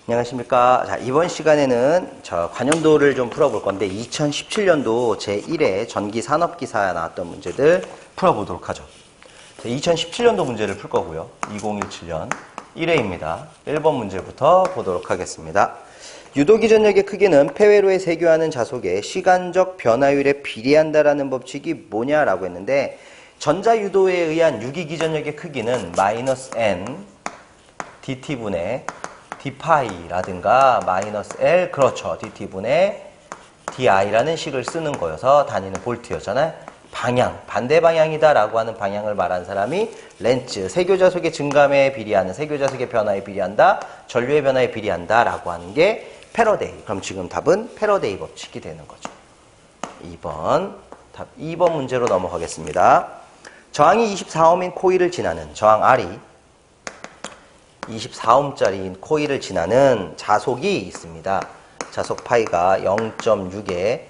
안녕하십니까. 자, 이번 시간에는 관연도를 좀 풀어볼 건데 2017년도 제1회 전기산업기사에 나왔던 문제들 풀어보도록 하죠. 2017년도 문제를 풀 거고요. 2017년 1회입니다. 1번 문제부터 보도록 하겠습니다. 유도기전력의 크기는 폐회로에 세교하는 자속의 시간적 변화율에 비례한다라는 법칙이 뭐냐라고 했는데, 전자유도에 의한 유기기전력의 크기는 마이너스 n dt분의 d파이라든가 마이너스 L, 그렇죠. dt분의 di라는 식을 쓰는 거여서 단위는 볼트였잖아요. 방향, 반대 방향이다 라고 하는 방향을 말한 사람이 렌츠, 세교자속의 증감에 비례하는, 세교자속의 변화에 비례한다, 전류의 변화에 비례한다 라고 하는 게 패러데이. 그럼 지금 답은 패러데이 법칙이 되는 거죠. 2번, 답 2번 문제로 넘어가겠습니다. 저항이 24옴인 코일을 지나는, 저항 R이 24옴짜리인 코일을 지나는 자속이 있습니다. 자속 파이가 0.6의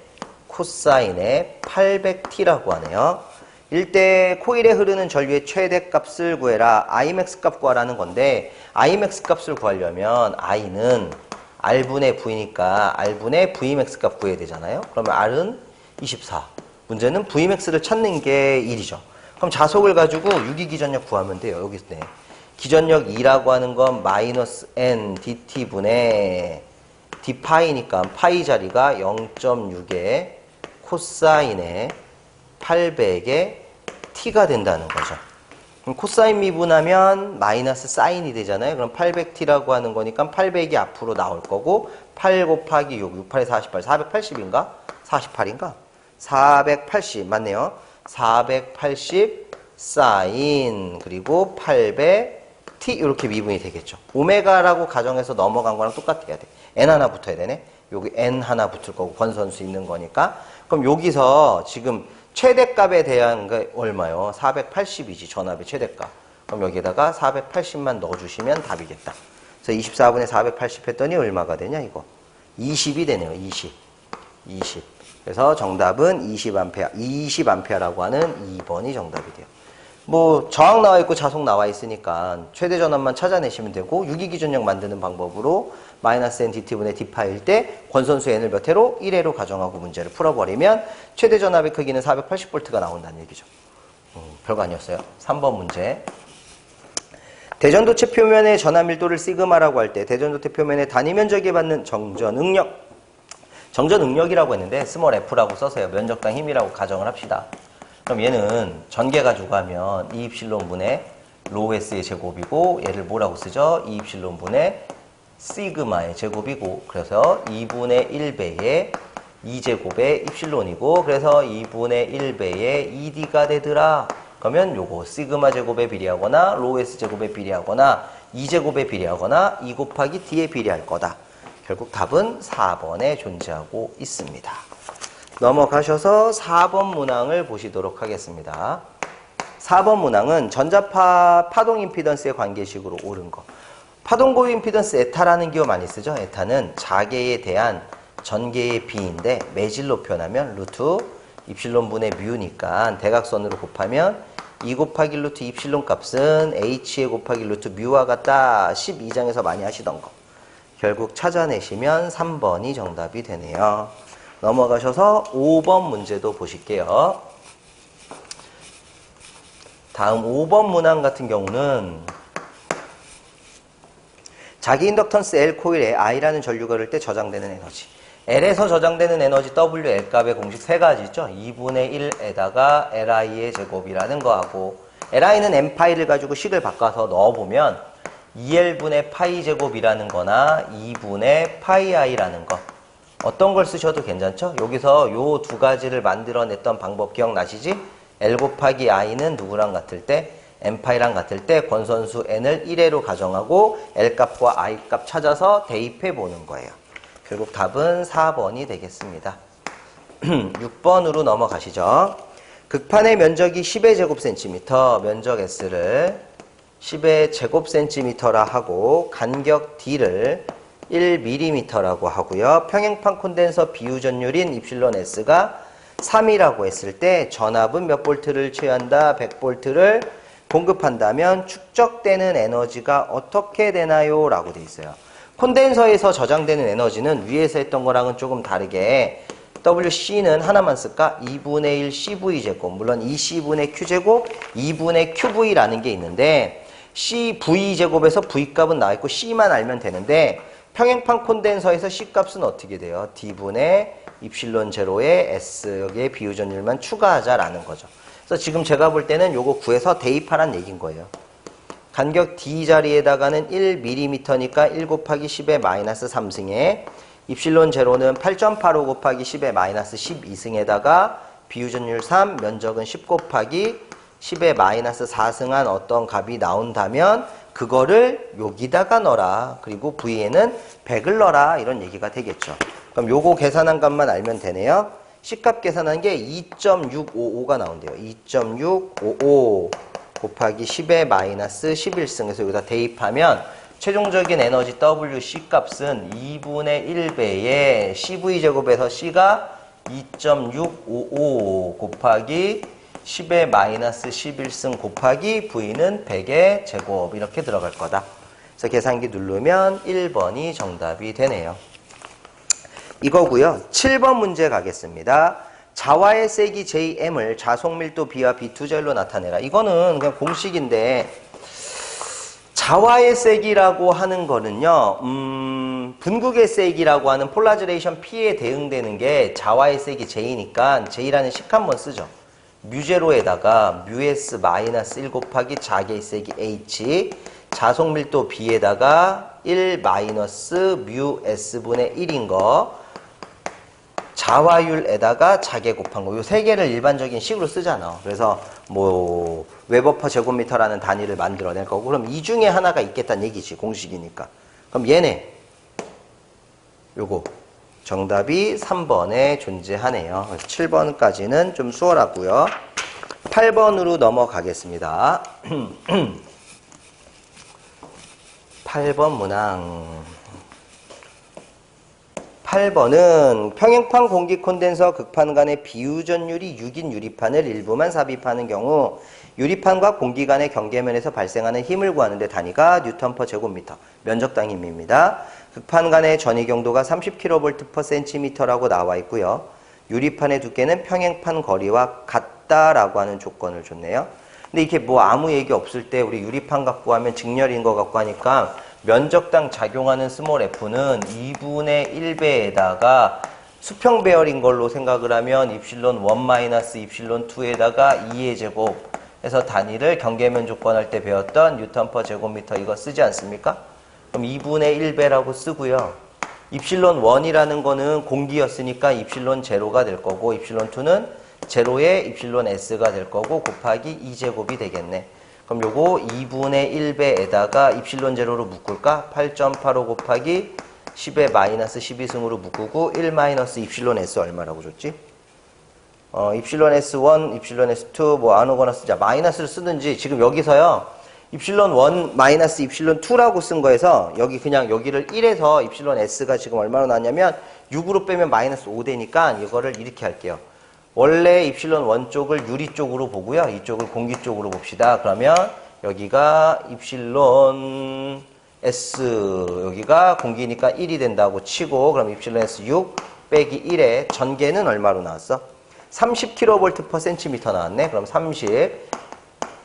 코사인의 800t라고 하네요. 일대 코일에 흐르는 전류의 최대값을 구해라. Imax 값 구하라는 건데, Imax 값을 구하려면 I는 R분의 V니까 R분의 Vmax 값 구해야 되잖아요. 그러면 R은 24. 문제는 Vmax를 찾는 게 1이죠. 그럼 자속을 가지고 유기기전력 구하면 돼요. 여기 있네. 기전력 2라고 하는 건 마이너스 n dt분의 d파이니까 파이 자리가 0.6의 코사인의 800의 t가 된다는 거죠. 그럼 코사인 미분하면 마이너스 사인이 되잖아요. 그럼 800t라고 하는 거니까 800이 앞으로 나올 거고, 8 곱하기 6, 6, 8에 48, 480인가? 48인가? 480, 맞네요. 480 사인, 그리고 800 t 이렇게 미분이 되겠죠. 오메가라고 가정해서 넘어간 거랑 똑같아야 돼. n 하나 붙어야 되네. 여기 n 하나 붙을 거고 권선수 있는 거니까. 그럼 여기서 지금 최대값에 대한 게 얼마요? 480이지, 전압의 최대값. 그럼 여기에다가 480만 넣어주시면 답이겠다. 그래서 24분의 480 했더니 얼마가 되냐 이거? 20이 되네요. 20. 그래서 정답은 20A라고 하는 2번이 정답이 돼요. 뭐 저항 나와 있고 자속 나와 있으니까 최대 전압만 찾아내시면 되고, 유기기전력 만드는 방법으로 마이너스 n dt분의 d파일 때 권선수 n을 몇 회로? 1회로 가정하고 문제를 풀어버리면 최대 전압의 크기는 480V가 나온다는 얘기죠. 별거 아니었어요. 3번 문제. 대전도체 표면의 전압 밀도를 시그마라고 할 때 대전도체 표면의 단위 면적에 받는 정전응력, 정전응력이라고 했는데 스몰 f라고 써서요. 면적당 힘이라고 가정을 합시다. 그럼 얘는 전개 가지고 하면 2입실론분의 로우 S의 제곱이고, 얘를 뭐라고 쓰죠? 2입실론분의 시그마의 제곱이고, 그래서 2분의 1배의 2제곱의 입실론이고, 그래서 2분의 1배의 2D가 되더라. 그러면 요거 시그마 제곱에 비례하거나 로우 S 제곱에 비례하거나 2제곱에 비례하거나 2 곱하기 D에 비례할 거다. 결국 답은 4번에 존재하고 있습니다. 넘어가셔서 4번 문항을 보시도록 하겠습니다. 4번 문항은 전자파 파동 임피던스의 관계식으로 옳은 거. 파동 고유 임피던스 에타라는 기호 많이 쓰죠. 에타는 자개에 대한 전개의 비인데 매질로 표현하면 루트 입실론분의 뮤니까 대각선으로 곱하면 2 곱하기 루트 입실론 값은 h에 곱하기 루트 뮤와 같다. 12장에서 많이 하시던 거. 결국 찾아내시면 3번이 정답이 되네요. 넘어가셔서 5번 문제도 보실게요. 다음 5번 문항 같은 경우는 자기 인덕턴스 L 코일에 I라는 전류가 흐를 때 저장되는 에너지. L에서 저장되는 에너지 W, L 값의 공식 세 가지 있죠. 2분의 1에다가 LI의 제곱이라는 거하고, LI는 N파이를 가지고 식을 바꿔서 넣어보면 2L분의 파이 제곱이라는 거나 2분의 파이 I라는 거. 어떤 걸 쓰셔도 괜찮죠? 여기서 요 두 가지를 만들어냈던 방법 기억나시지? L 곱하기 I는 누구랑 같을 때? N파이랑 같을 때 권선수 N을 1회로 가정하고 L 값과 I 값 찾아서 대입해 보는 거예요. 결국 답은 4번이 되겠습니다. 6번으로 넘어가시죠. 극판의 면적이 10의 제곱센티미터, 면적 S를 10의 제곱센티미터라 하고, 간격 D를 1mm라고 하고요. 평행판 콘덴서 비유 전율인 입실론 S가 3이라고 했을 때 전압은 몇 볼트를 취한다? 100볼트를 공급한다면 축적되는 에너지가 어떻게 되나요? 라고 돼 있어요. 콘덴서에서 저장되는 에너지는 위에서 했던 거랑은 조금 다르게 WC는 하나만 쓸까? 2분의 1 CV제곱. 물론 이 C분의 Q제곱, 2분의 QV라는 게 있는데 CV제곱에서 V값은 나와있고 C만 알면 되는데 평행판 콘덴서에서 C값은 어떻게 돼요? D분의 입실론 제로에 S 여기에 비유전율만 추가하자라는 거죠. 그래서 지금 제가 볼 때는 요거 구해서 대입하란 얘기인 거예요. 간격 D 자리에다가는 1mm니까 1 곱하기 10의 마이너스 3승에 입실론 제로는 8.85 곱하기 10의 마이너스 12승에다가 비유전율 3, 면적은 10 곱하기 10의 마이너스 4승한 어떤 값이 나온다면 그거를 여기다가 넣어라. 그리고 V에는 100을 넣어라. 이런 얘기가 되겠죠. 그럼 요거 계산한 값만 알면 되네요. C값 계산한 게 2.655가 나온대요. 2.655 곱하기 10의 마이너스 11승에서 여기다 대입하면 최종적인 에너지 WC 값은 2분의 1배의 CV제곱에서 C가 2.655 곱하기 10의 마이너스 11승 곱하기 V는 100의 제곱 이렇게 들어갈 거다. 그래서 계산기 누르면 1번이 정답이 되네요. 이거고요. 7번 문제 가겠습니다. 자와의 세기 JM을 자속밀도 B와 B2절로 나타내라. 이거는 그냥 공식인데 자와의 세기라고 하는 거는요. 분극의 세기라고 하는 폴라리제이션 P에 대응되는 게 자와의 세기 J니까 J라는 식 한번 쓰죠. 뮤제로에다가 뮤S 마이너스 1 곱하기 자개의 세기 H 자속밀도 B에다가 1 마이너스 뮤 S분의 1인 거 자화율에다가 자개 곱한 거 요 세 개를 일반적인 식으로 쓰잖아. 그래서 뭐 웨버퍼 제곱미터라는 단위를 만들어낼 거고 그럼 이 중에 하나가 있겠다는 얘기지. 공식이니까. 그럼 얘네 요거 정답이 3번에 존재하네요. 7번까지는 좀 수월하고요. 8번으로 넘어가겠습니다. 8번 문항. 8번은 평행판 공기 콘덴서 극판 간의 비유전율이 6인 유리판을 일부만 삽입하는 경우 유리판과 공기 간의 경계면에서 발생하는 힘을 구하는데 단위가 뉴턴 퍼 제곱미터, 면적당 힘입니다. 극판 간의 전위 경도가 30kV/cm라고 나와 있고요. 유리판의 두께는 평행판 거리와 같다라고 하는 조건을 줬네요. 근데 이렇게 뭐 아무 얘기 없을 때 우리 유리판 갖고 하면 직렬인 거 갖고 하니까 면적당 작용하는 스몰 f는 2분의 1배에다가 수평 배열인 걸로 생각을 하면 입실론 1 마이너스 입실론 2에다가 2의 제곱 해서 단위를 경계면 조건할 때 배웠던 뉴턴 퍼 제곱미터 이거 쓰지 않습니까? 그럼 2분의 1배라고 쓰고요. 입실론 1이라는 거는 공기였으니까 입실론 제로가 될 거고 입실론 2는 제로의 입실론 s가 될 거고 곱하기 2제곱이 되겠네. 그럼 요거 2분의 1배에다가 입실론 제로로 묶을까? 8.85 곱하기 10의 마이너스 12승으로 묶고 1 마이너스 입실론 s 얼마라고 줬지? 입실론 s1, 입실론 s2 뭐 안 오거나 쓰자. 마이너스를 쓰든지 지금 여기서요. 입실론 1 마이너스 입실론 2라고 쓴 거에서 여기 그냥 여기를 1에서 입실론 s가 지금 얼마로 나왔냐면 6으로 빼면 마이너스 5 되니까 이거를 이렇게 할게요. 원래 입실론 1 쪽을 유리 쪽으로 보고요. 이쪽을 공기 쪽으로 봅시다. 그러면 여기가 입실론 S 여기가 공기니까 1이 된다고 치고 그럼 입실론 S 6 빼기 1에 전개는 얼마로 나왔어? 30kV/cm 나왔네. 그럼 30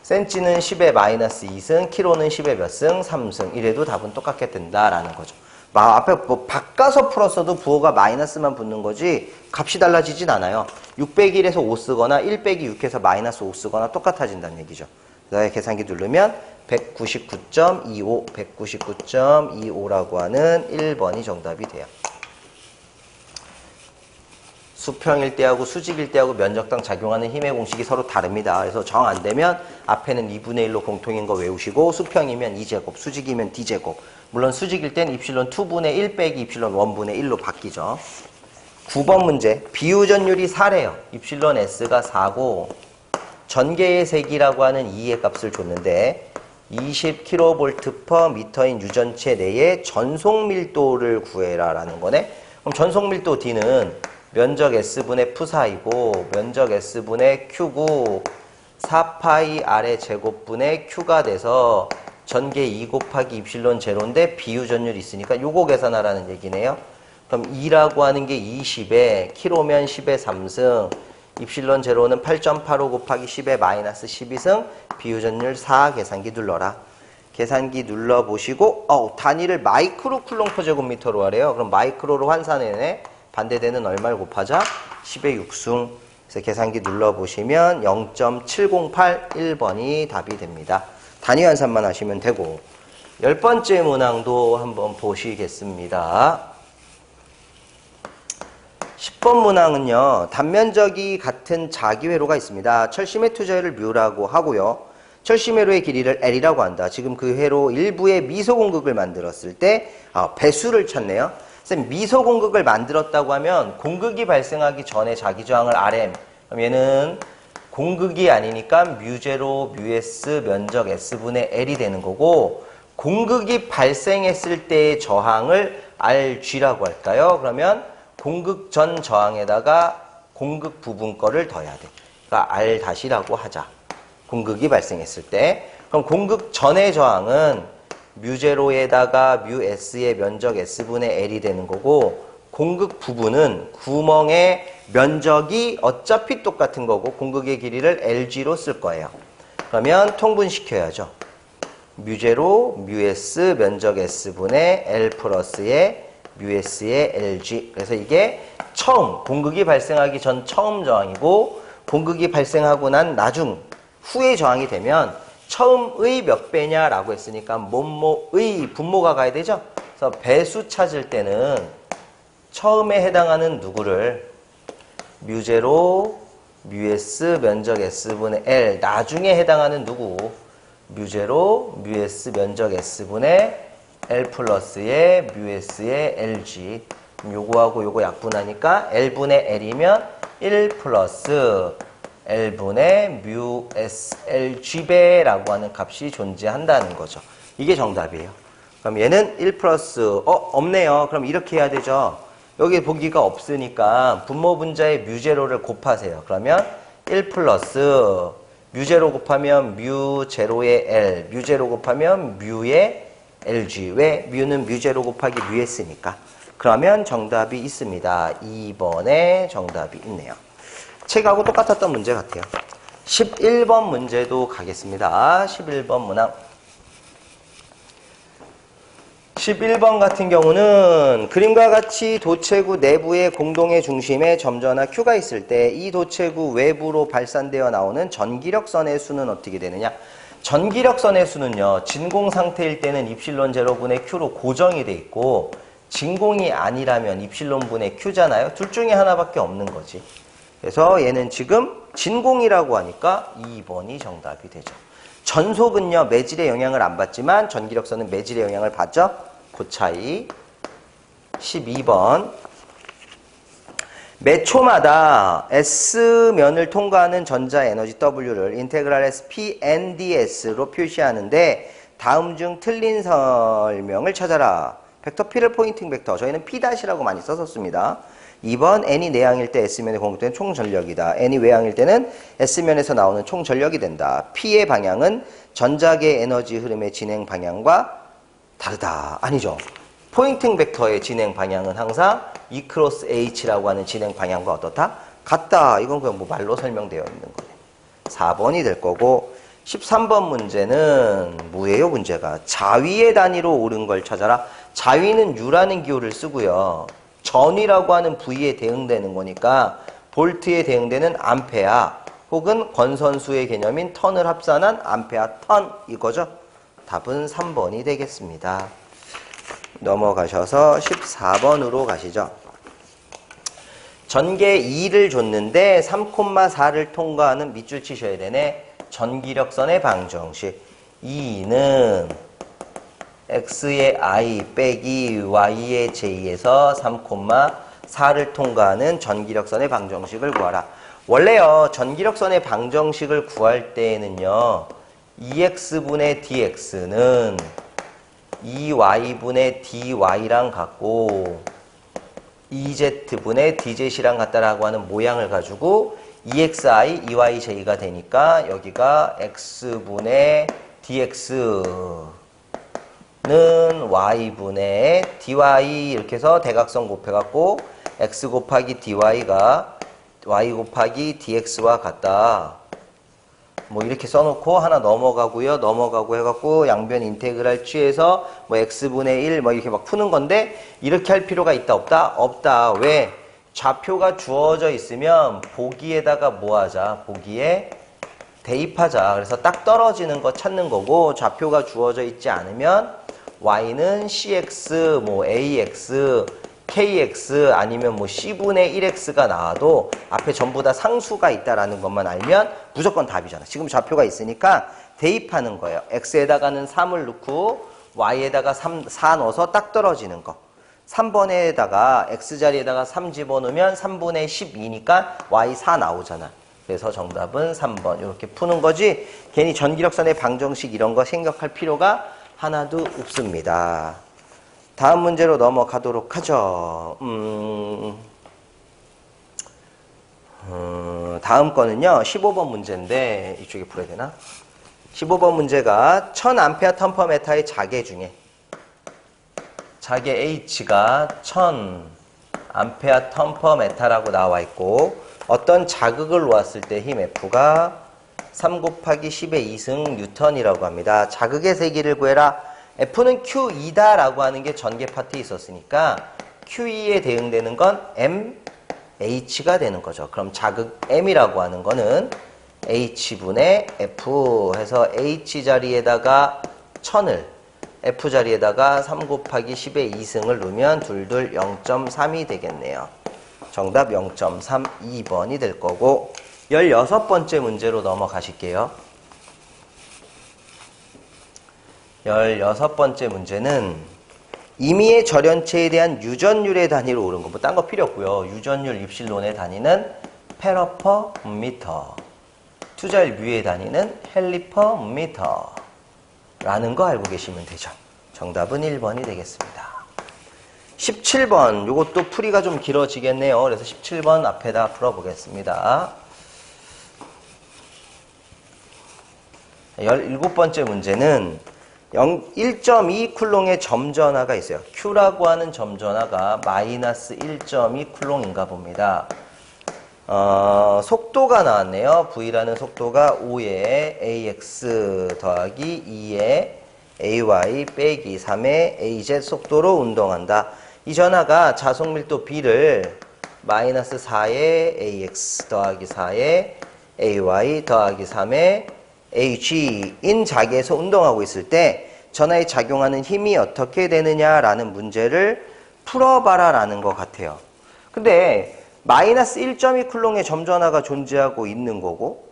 센치는 10의 마이너스 2승, 키로는 10의 몇 승? 3승. 이래도 답은 똑같게 된다라는 거죠. 앞에 뭐 바꿔서 풀었어도 부호가 마이너스만 붙는 거지 값이 달라지진 않아요. 6 빼기 1에서 5 쓰거나 1 빼기 6에서 마이너스 5 쓰거나 똑같아진다는 얘기죠. 그다음에 계산기 누르면 199.25, 199.25라고 하는 1번이 정답이 돼요. 수평일 때하고 수직일 때하고 면적당 작용하는 힘의 공식이 서로 다릅니다. 그래서 정 안 되면 앞에는 2분의 1로 공통인 거 외우시고 수평이면 2제곱, 수직이면 D제곱. 물론 수직일 땐 입실론 2분의 1 빼기 입실론 1분의 1로 바뀌죠. 9번 문제. 비유전율이 4래요. 입실론 S가 4고 전개의 세기라고 하는 2의 값을 줬는데 20kV/m인 유전체 내의 전속 밀도를 구해라 라는 거네. 그럼 전속 밀도 D는 면적 S분의 F4이고 면적 S분의 Q고 4파이 R의 제곱분의 Q가 돼서 전개 2 곱하기 입실론 제로인데 비유전율이 있으니까 요거 계산하라는 얘기네요. 그럼 2라고 하는 게 20에 킬로면 10의 3승, 입실론 제로는 8.85 곱하기 10의 마이너스 12승, 비유전율 4 계산기 눌러라. 계산기 눌러보시고 단위를 마이크로 쿨롱 퍼 제곱미터로 하래요. 그럼 마이크로로 환산해내. 반대되는 얼마를 곱하자? 10의 6승. 그래서 계산기 눌러보시면 0.7081번이 답이 됩니다. 단위 환산만 하시면 되고 10번째 문항도 한번 보시겠습니다. 10번 문항은요. 단면적이 같은 자기회로가 있습니다. 철심의 투자율을 뮤라고 하고요. 철심회로의 길이를 L이라고 한다. 지금 그 회로 일부의 미소공극을 만들었을 때 배수를 찾네요. 쌤, 미소공극을 만들었다고 하면 공극이 발생하기 전에 자기저항을 RM. 그럼 얘는 공극이 아니니까 뮤제로 뮤S 면적 S분의 L이 되는 거고 공극이 발생했을 때의 저항을 RG라고 할까요? 그러면 공극 전 저항에다가 공극 부분 거를 더해야 돼. 그러니까 R-라고 하자. 공극이 발생했을 때. 그럼 공극 전의 저항은 뮤제로에다가 뮤S의 면적 S분의 L이 되는 거고 공극 부분은 구멍의 면적이 어차피 똑같은 거고 공극의 길이를 LG로 쓸 거예요. 그러면 통분시켜야죠. 뮤제로 뮤S 면적 S분의 L 플러스의 뮤S의 LG. 그래서 이게 처음 공극이 발생하기 전 처음 저항이고 공극이 발생하고 난 나중 후에 저항이 되면 처음의 몇 배냐라고 했으니까 뭐뭐의 분모가 가야 되죠. 그래서 배수 찾을 때는 처음에 해당하는 누구를 뮤제로 뮤S 면적 S분의 L 나중에 해당하는 누구 뮤제로 뮤S 면적 S분의 L 플러스의 뮤S의 LG. 요거하고 요거 약분하니까 L분의 L이면 1 플러스 L분의 뮤S LG배라고 하는 값이 존재한다는 거죠. 이게 정답이에요. 그럼 얘는 1 플러스 없네요. 그럼 이렇게 해야 되죠. 여기 보기가 없으니까 분모 분자의 뮤제로를 곱하세요. 그러면 1 플러스 뮤제로 곱하면 뮤제로의 L, 뮤제로 곱하면 뮤의 LG. 왜? 뮤는 뮤제로 곱하기 뮤S니까. 그러면 정답이 있습니다. 2번에 정답이 있네요. 책하고 똑같았던 문제 같아요. 11번 문제도 가겠습니다. 11번 문항. 11번 같은 경우는 그림과 같이 도체구 내부의 공동의 중심에 점전화 Q가 있을 때 이 도체구 외부로 발산되어 나오는 전기력선의 수는 어떻게 되느냐? 전기력선의 수는요. 진공 상태일 때는 입실론 제로분의 Q로 고정이 돼 있고 진공이 아니라면 입실론분의 Q잖아요. 둘 중에 하나밖에 없는 거지. 그래서 얘는 지금 진공이라고 하니까 2번이 정답이 되죠. 전속은요. 매질의 영향을 안 받지만 전기력선은 매질의 영향을 받죠. 그 차이. 12번. 매 초마다 S면을 통과하는 전자 에너지 W를 인테그랄 SP NDS로 표시하는데 다음 중 틀린 설명을 찾아라. 벡터 P를 포인팅 벡터. 저희는 P-라고 많이 썼었습니다. 2번 N이 내향일 때 S면에 공급되는 총전력이다. N이 외향일 때는 S면에서 나오는 총전력이 된다. P의 방향은 전자계 에너지 흐름의 진행 방향과 다르다. 아니죠. 포인팅 벡터의 진행 방향은 항상 E 크로스 H라고 하는 진행 방향과 어떻다? 같다. 이건 그냥 뭐 말로 설명되어 있는 거네. 4번이 될 거고 13번 문제는 뭐예요? 문제가 자위의 단위로 옳은 걸 찾아라. 자위는 U라는 기호를 쓰고요. 전위라고 하는 V에 대응되는 거니까 볼트에 대응되는 암페아 혹은 권선수의 개념인 턴을 합산한 암페아 턴 이거죠. 답은 3번이 되겠습니다. 넘어가셔서 14번으로 가시죠. 전개 2를 줬는데 3,4를 통과하는 밑줄 치셔야 되네. 전기력선의 방정식 2는 x의 i 빼기 y의 j에서 3,4를 통과하는 전기력선의 방정식을 구하라. 원래요. 전기력선의 방정식을 구할 때에는요. 2x분의 dx는 2y분의 dy랑 같고 2z분의 dz랑 같다라고 하는 모양을 가지고 2xi, 2yj가 되니까 여기가 x분의 dx y분의 dy 이렇게 해서 대각선 곱해갖고 x 곱하기 dy가 y 곱하기 dx와 같다. 뭐 이렇게 써놓고 하나 넘어가고요. 넘어가고 해갖고 양변 인테그랄 취해서 뭐 x분의 1 뭐 이렇게 막 푸는 건데 이렇게 할 필요가 있다 없다? 없다. 왜? 좌표가 주어져 있으면 보기에다가 뭐 하자? 보기에 대입하자. 그래서 딱 떨어지는 거 찾는 거고 좌표가 주어져 있지 않으면 y는 cx, 뭐 ax, kx 아니면 뭐 c분의 1x가 나와도 앞에 전부 다 상수가 있다라는 것만 알면 무조건 답이잖아. 지금 좌표가 있으니까 대입하는 거예요. x에다가는 3을 넣고 y에다가 4 넣어서 딱 떨어지는 거. 3번에다가 x자리에다가 3 집어넣으면 3분의 12니까 y 4 나오잖아. 그래서 정답은 3번 이렇게 푸는 거지 괜히 전기력선의 방정식 이런 거 생각할 필요가 하나도 없습니다. 다음 문제로 넘어가도록 하죠. 다음 거는요. 15번 문제인데 이쪽에 풀어야 되나? 15번 문제가 1000A 턴퍼메타의 자개 중에 자개 H가 1000A 턴퍼메타라고 나와 있고 어떤 자극을 놓았을 때 힘 F가 3 곱하기 10의 2승 뉴턴이라고 합니다. 자극의 세기를 구해라. F는 Q2다 라고 하는 게 전개 파트에 있었으니까 Q2에 대응되는 건 MH가 되는 거죠. 그럼 자극 M이라고 하는 거는 H분의 F 해서 H 자리에다가 1000을 F 자리에다가 3 곱하기 10의 2승을 넣으면 둘둘 0.3이 되겠네요. 정답 0.32번이 될 거고 16번째 문제로 넘어가실게요. 16번째 문제는 임의의 절연체에 대한 유전율의 단위로 옳은 거. 뭐 딴 거 필요 없고요. 유전율 입실론의 단위는 페러퍼 미터. 투자율 뮤의 단위는 헬리퍼 미터. 라는 거 알고 계시면 되죠. 정답은 1번이 되겠습니다. 17번. 요것도 풀이가 좀 길어지겠네요. 그래서 17번 앞에다 풀어보겠습니다. 17번째 문제는 1.2 쿨롱의 점전하가 있어요. Q라고 하는 점전하가 마이너스 1.2 쿨롱인가 봅니다. 속도가 나왔네요. V라는 속도가 5의 AX 더하기 2의 AY 빼기 3의 AZ 속도로 운동한다. 이 전하가 자속밀도 B를 마이너스 4의 AX 더하기 4의 AY 더하기 3의 AG인 자기에서 운동하고 있을 때 전하에 작용하는 힘이 어떻게 되느냐라는 문제를 풀어봐라 라는 것 같아요. 근데 마이너스 1.2 쿨롱의 점전하가 존재하고 있는 거고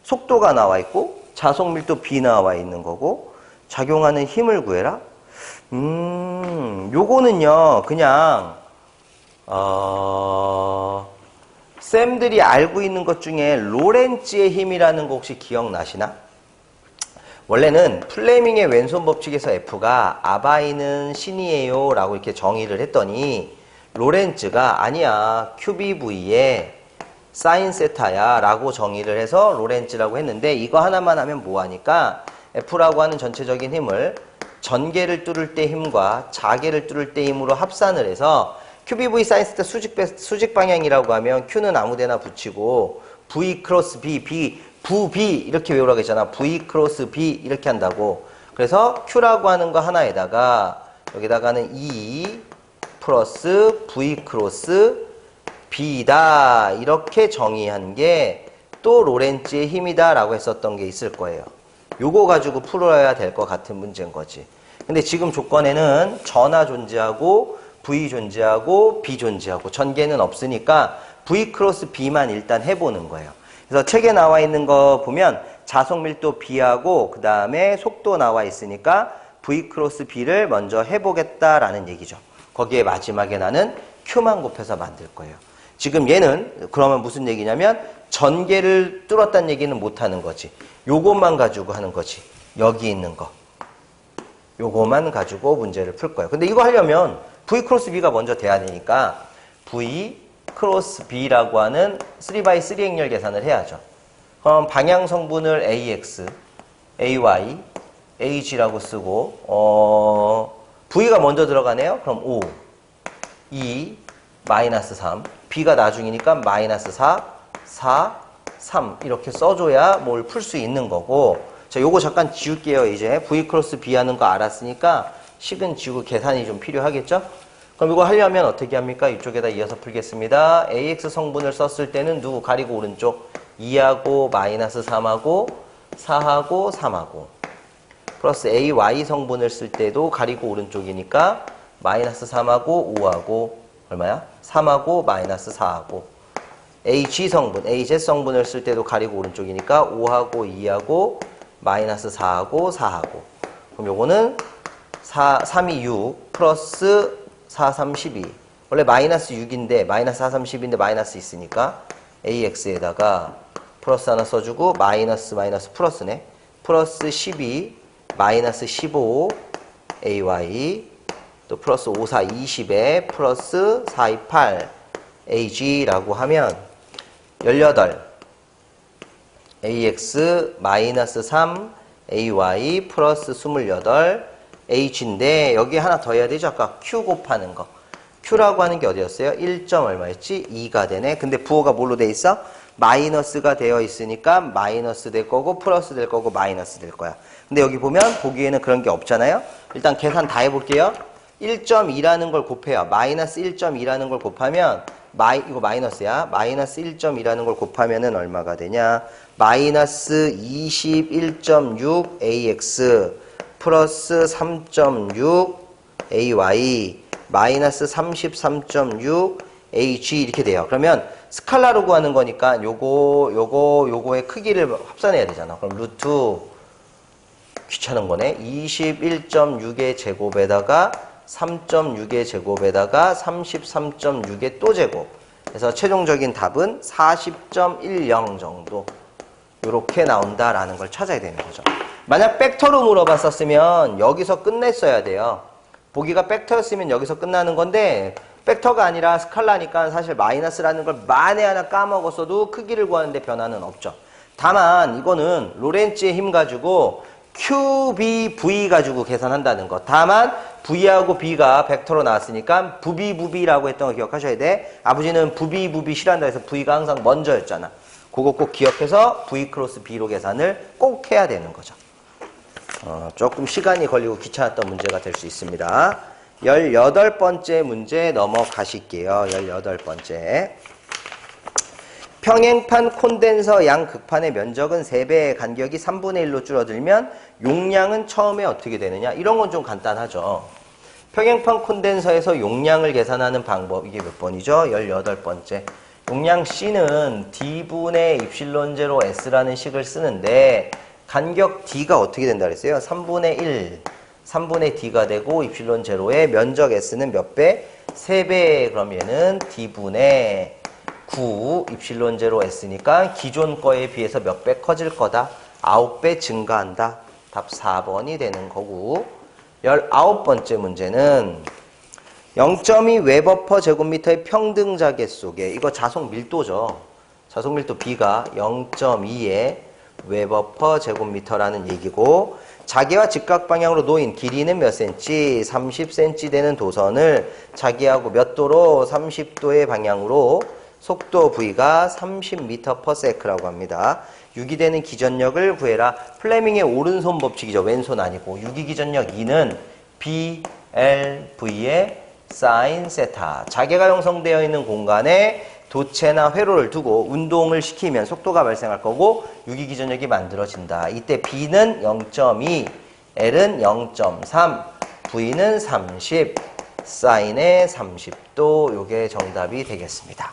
속도가 나와 있고 자속밀도 B 나와 있는 거고 작용하는 힘을 구해라? 요거는요 그냥 쌤들이 알고 있는 것 중에 로렌츠의 힘이라는 거 혹시 기억나시나? 원래는 플레밍의 왼손 법칙에서 F가 아바이는 신이에요 라고 이렇게 정의를 했더니 로렌츠가 아니야 QBV의 사인 세타야 라고 정의를 해서 로렌츠라고 했는데 이거 하나만 하면 뭐하니까 F라고 하는 전체적인 힘을 전개를 뚫을 때 힘과 자개를 뚫을 때 힘으로 합산을 해서 QBV 사인 세타 수직 방향이라고 하면 Q는 아무데나 붙이고 V 크로스 B, 부 B 이렇게 외우라고 했잖아. V 크로스 B 이렇게 한다고. 그래서 Q라고 하는 거 하나에다가 여기다가는 E 플러스 V 크로스 B다 이렇게 정의한 게 또 로렌츠의 힘이다 라고 했었던 게 있을 거예요. 요거 가지고 풀어야 될 것 같은 문제인 거지. 근데 지금 조건에는 전하 존재하고 V 존재하고 B 존재하고 전개는 없으니까 V 크로스 B만 일단 해보는 거예요. 그래서 책에 나와 있는 거 보면 자속밀도 B하고 그 다음에 속도 나와 있으니까 V 크로스 B를 먼저 해보겠다라는 얘기죠. 거기에 마지막에 나는 Q만 곱해서 만들 거예요. 지금 얘는 그러면 무슨 얘기냐면 전개를 뚫었다는 얘기는 못하는 거지. 요것만 가지고 하는 거지. 여기 있는 거. 요것만 가지고 문제를 풀 거예요. 근데 이거 하려면 V 크로스 B가 먼저 돼야 되니까 V 크로스 B라고 하는 3x3 행렬 계산을 해야죠. 그럼 방향 성분을 AX, AY, ag라고 쓰고 v가 먼저 들어가네요. 그럼 5, 2, 마이너스 3. b가 나중이니까 마이너스 4, 4, 3 이렇게 써줘야 뭘 풀 수 있는 거고. 자, 요거 잠깐 지울게요. 이제 v 크로스 b 하는 거 알았으니까 식은 지우고 계산이 좀 필요하겠죠? 그럼 이거 하려면 어떻게 합니까? 이쪽에다 이어서 풀겠습니다. ax 성분을 썼을 때는 누구 가리고 오른쪽 2하고 마이너스 3하고 4하고 3하고 플러스 ay 성분을 쓸 때도 가리고 오른쪽이니까 마이너스 3하고 5하고 얼마야? 3하고 마이너스 4하고 ag 성분, az 성분을 쓸 때도 가리고 오른쪽이니까 5하고 2하고 마이너스 4하고 4하고 그럼 요거는 3이 6 플러스 4, 3, 12 원래 마이너스 6인데 마이너스 4, 3, 10인데 마이너스 있으니까 ax에다가 플러스 하나 써주고 마이너스 플러스네 플러스 12 마이너스 15 ay 또 플러스 5, 4, 20에 플러스 4, 2, 8 ag라고 하면 18 ax 마이너스 3 ay 플러스 28 h인데 여기 하나 더 해야 되죠. 아까 q 곱하는 거 q라고 하는 게 어디였어요? 1점 얼마였지? 2가 되네. 근데 부호가 뭘로 돼 있어? 마이너스가 되어 있으니까 마이너스 될 거고 플러스 될 거고 마이너스 될 거야. 근데 여기 보면 보기에는 그런 게 없잖아요. 일단 계산 다 해볼게요. 1.2라는 걸 곱해요. 마이너스 1.2라는 걸 곱하면 이거 마이너스야. 마이너스 1.2라는 걸 곱하면은 얼마가 되냐? 마이너스 21.6 ax 플러스 3.6 ay 마이너스 33.6 ag 이렇게 돼요. 그러면 스칼라로 구하는 거니까 요거의 크기를 합산해야 되잖아. 그럼 루트 귀찮은 거네. 21.6의 제곱에다가 3.6의 제곱에다가 33.6의 또 제곱. 그래서 최종적인 답은 40.10 정도. 요렇게 나온다라는 걸 찾아야 되는 거죠. 만약 벡터로 물어봤었으면 여기서 끝냈어야 돼요. 보기가 벡터였으면 여기서 끝나는 건데 벡터가 아니라 스칼라니까 사실 마이너스라는 걸 만에 하나 까먹었어도 크기를 구하는데 변화는 없죠. 다만 이거는 로렌츠의 힘 가지고 QB, V 가지고 계산한다는 거. 다만 V하고 B가 벡터로 나왔으니까 부비라고 했던 거 기억하셔야 돼. 아버지는 부비 싫어한다 해서 V가 항상 먼저였잖아. 그거 꼭 기억해서 V 크로스 B로 계산을 꼭 해야 되는 거죠. 조금 시간이 걸리고 귀찮았던 문제가 될 수 있습니다. 18번째 문제 넘어가실게요. 18번째. 평행판 콘덴서 양 극판의 면적은 3배의 간격이 3분의 1로 줄어들면 용량은 처음에 어떻게 되느냐? 이런 건 좀 간단하죠. 평행판 콘덴서에서 용량을 계산하는 방법, 이게 몇 번이죠? 18번째. 용량 C는 D분의 입실론 제로 S라는 식을 쓰는데 간격 D가 어떻게 된다 그랬어요? 3분의 1, 3분의 D가 되고 입실론 제로의 면적 S는 몇 배? 3배. 그럼 얘는 D분의 9 입실론 제로 S니까 기존 거에 비해서 몇 배 커질 거다? 9배 증가한다. 답 4번이 되는 거고 19번째 문제는 0.2 웨버 퍼 제곱미터의 평등 자개 속에 이거 자속 밀도죠. 자속 밀도 B가 0.2의 웨버 퍼 제곱미터라는 얘기고 자기와 직각 방향으로 놓인 길이는 몇 cm? 30cm 되는 도선을 자기하고 몇 도로? 30도의 방향으로 속도 V가 30m/s라고 합니다. 유기되는 기전력을 구해라. 플레밍의 오른손 법칙이죠. 왼손 아니고. 유기기전력 E는 BLV의 사인 세타. 자개가 형성되어 있는 공간에 도체나 회로를 두고 운동을 시키면 속도가 발생할 거고 유기기전력이 만들어진다. 이때 B는 0.2, L은 0.3, V는 30, 사인의 30도. 요게 정답이 되겠습니다.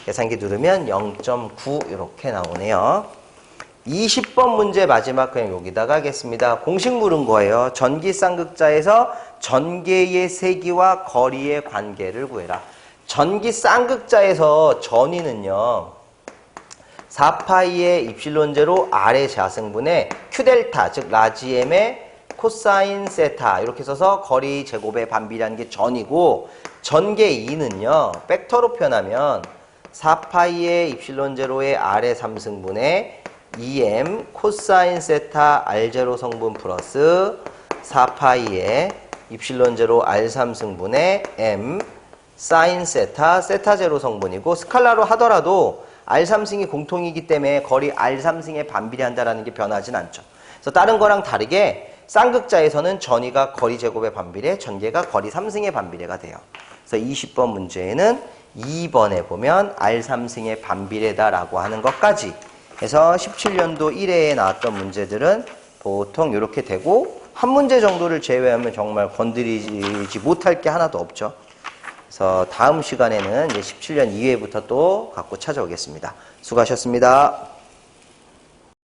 계산기 누르면 0.9 이렇게 나오네요. 20번 문제 마지막 그냥 여기다가 하겠습니다. 공식 물은 거예요. 전기 쌍극자에서 전개의 세기와 거리의 관계를 구해라. 전기 쌍극자에서 전위는요. 4파이의 입실론 제로 R의 자승분의 Q델타 즉 라지엠의 코사인 세타 이렇게 써서 거리 제곱의 반비라는 게 전이고 전개 2는요. 벡터로 표현하면 4파이의 입실론 제로의 R의 3승분의 2m 코사인 세타 R0 성분 플러스 4파이에 입실론 제로 R3 승분의 m 사인 세타 세타 제로 성분이고, 스칼라로 하더라도 R3승이 공통이기 때문에 거리 R3승에 반비례한다라는 게 변하진 않죠. 그래서 다른 거랑 다르게 쌍극자에서는 전위가 거리 제곱에 반비례, 전개가 거리 3승에 반비례가 돼요. 그래서 20번 문제에는 2번에 보면 R3승의 반비례다라고 하는 것까지 해서 17년도 1회에 나왔던 문제들은 보통 이렇게 되고, 한 문제 정도를 제외하면 정말 건드리지 못할 게 하나도 없죠. 그래서 다음 시간에는 이제 17년 2회부터 또 갖고 찾아오겠습니다. 수고하셨습니다.